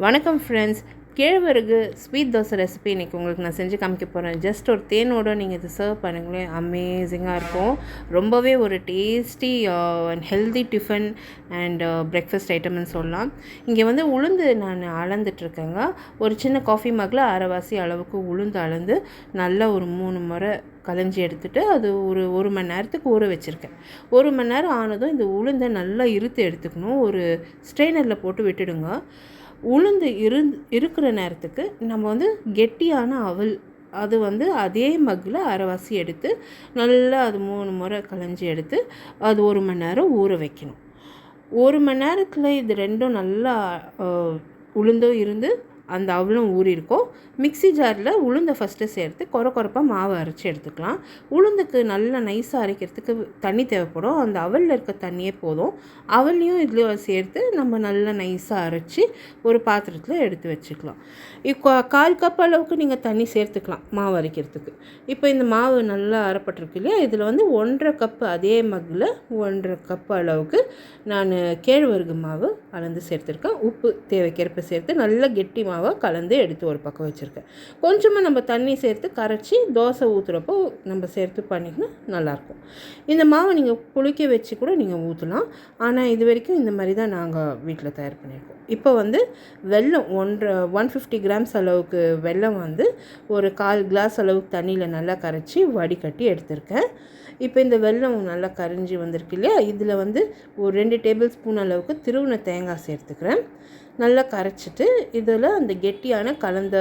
வணக்கம் ஃப்ரெண்ட்ஸ். கேழ்வரகு sweet dosa recipe இன்றைக்கி உங்களுக்கு நான் செஞ்சு காமிக்க போகிறேன். ஜஸ்ட் ஒரு தேனோடு நீங்கள் இதை சர்வ் பண்ணுங்களேன், அமேசிங்காக இருக்கும். ரொம்பவே ஒரு tasty and healthy tiffin and breakfast ஐட்டம்னு சொல்லலாம். இங்கே வந்து உளுந்து நான் அளந்துட்டுருக்கேங்க. ஒரு சின்ன காஃபி மக்கில் அரைவாசி அளவுக்கு உளுந்து அளந்து நல்லா ஒரு 3 முறை களைஞ்சி எடுத்துகிட்டு அது ஒரு மணி நேரத்துக்கு ஊற வச்சுருக்கேன். 1 மணி நேரம் ஆனதும் இந்த உளுந்தை நல்லா இருத்து எடுத்துக்கணும். ஒரு ஸ்ட்ரெயினரில் போட்டு விட்டுடுங்க. உளுந்து இருக்கிற நேரத்துக்கு நம்ம வந்து கெட்டியான அவல் அது வந்து அதே மக்கில் அரைவாசி எடுத்து நல்லா அது 3 முறை களைஞ்சி எடுத்து அது 1 மணி நேரம் ஊற வைக்கணும். 1 மணி நேரத்தில் இது ரெண்டும் நல்லா உளுந்தும் இருந்து அந்த அவலும் ஊறியிருக்கும். மிக்ஸி ஜாரில் உளுந்தை ஃபஸ்ட்டு சேர்த்து கொரப்பாக மாவு அரைச்சி எடுத்துக்கலாம். உளுந்துக்கு நல்லா நைஸாக அரைக்கிறதுக்கு தண்ணி தேவைப்படும். அந்த அவலில் இருக்க தண்ணியே போதும். அவலையும் இதில் சேர்த்து நம்ம நல்லா நைஸாக அரைச்சி ஒரு பாத்திரத்தில் எடுத்து வச்சுக்கலாம். இப்போ 1/4 கப் அளவுக்கு நீங்கள் தண்ணி சேர்த்துக்கலாம் மாவு அரைக்கிறதுக்கு. இப்போ இந்த மாவு நல்லா அரைப்பட்டிருக்கு இல்லையா, இதில் வந்து 1.5 கப்பு அதே மக்கில் 1.5 கப் அளவுக்கு நான் கேழ்வரகு மாவு அளந்து சேர்த்துருக்கேன். உப்பு தேவைக்கேற்ப சேர்த்து நல்லா கெட்டி மாவாக கலந்து எடுத்து ஒரு பக்கம் வச்சுருக்கேன். கொஞ்சமாக நம்ம தண்ணி சேர்த்து கரைச்சி தோசை ஊற்றுறப்போ நம்ம சேர்த்து பண்ணிங்கன்னா நல்லாயிருக்கும். இந்த மாவை நீங்கள் புளிக்க வச்சு கூட நீங்கள் ஊற்றலாம். ஆனால் இது வரைக்கும் இந்த மாதிரி தான் நாங்கள் வீட்டில் தயார் பண்ணியிருக்கோம். இப்போ வந்து வெல்லம் 150 கிராம்ஸ் அளவுக்கு வெல்லம் வந்து ஒரு 1/4 கிளாஸ் அளவுக்கு தண்ணியில் நல்லா கரைச்சி வடிகட்டி எடுத்திருக்கேன். இப்போ இந்த வெல்லம் நல்லா கரைஞ்சி வந்திருக்கு இல்லையா, இதில் வந்து ஒரு 2 டேபிள் ஸ்பூன் அளவுக்கு திருவின தேங்காய் சேர்த்துக்கிறேன். நல்லா கரைச்சிட்டு இதில் அந்த கெட்டியான கலந்த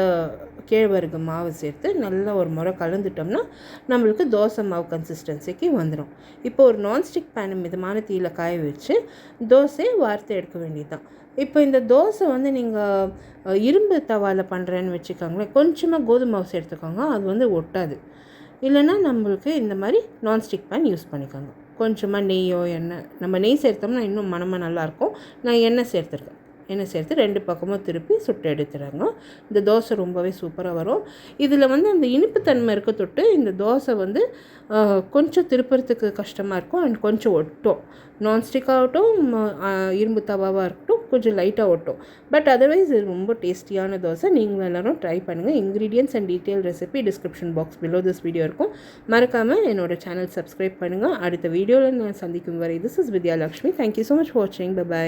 கேழ்வரகு மாவு சேர்த்து நல்லா ஒரு முறை கலந்துட்டோம்னா நம்மளுக்கு தோசை மாவு கன்சிஸ்டன்சிக்கு வந்துடும். இப்போ ஒரு நான்ஸ்டிக் பேன் மிதமான தீயில காய வச்சு தோசையை வார்த்து எடுக்க வேண்டியது தான். இப்போ இந்த தோசை வந்து நீங்கள் இரும்பு தவாவில் பண்ணுறேன்னு வச்சுக்கோங்களேன், கொஞ்சமாக கோதுமை மாவு சேர்த்துக்கோங்க, அது வந்து ஒட்டாது. இல்லைன்னா நம்மளுக்கு இந்த மாதிரி நான்ஸ்டிக் பேன் யூஸ் பண்ணிக்கோங்க. கொஞ்சமாக நெய்யோ எண்ணெய், நம்ம நெய் சேர்த்தோம்னா இன்னும் மனமாக நல்லாயிருக்கும். நான் எண்ணெய் சேர்த்துருக்கேன். எண்ணெய் சேர்த்து 2 பக்கமும் திருப்பி சுட்டு எடுத்துறாங்க. இந்த தோசை ரொம்பவே சூப்பராக வரும். இதில் வந்து அந்த இனிப்புத்தன்மை இருக்க தொட்டு இந்த தோசை வந்து கொஞ்சம் திருப்புறத்துக்கு கஷ்டமாக இருக்கும் அண்ட் கொஞ்சம் ஒட்டும். நான்ஸ்டிக்காகட்டும் இரும்பு தவாவாக இருக்கட்டும் கொஞ்சம் லைட்டாக ஒட்டும். பட் அதர்வைஸ் இது ரொம்ப டேஸ்டியான தோசை. நீங்களும் எல்லோரும் ட்ரை பண்ணுங்கள். Ingredients and detail recipe description box below this video இருக்கும். மறக்காமல் என்னோடய சேனல் சப்ஸ்கிரைப் பண்ணுங்கள். அடுத்த வீடியோவில் நான் சந்திக்கும் வரை this is Vidya Lakshmi. Thank you so much for வாட்சிங். பை.